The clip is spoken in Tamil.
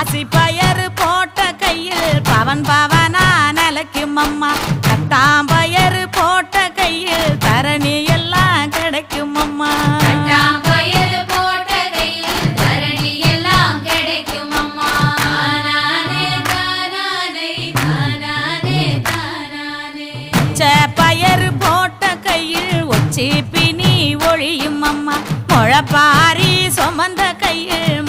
பாசி பயறு போட்ட கையில் பவன் பவனா நிலைக்கும் அம்மா கட்டாம்பயறு போட்ட கையில் தரணி எல்லாம் கிடைக்கும் அம்மா பயறு போட்ட கையில் ஒச்சி பிணி ஒழியும் அம்மா முழப்பாரி சுமந்த கையில்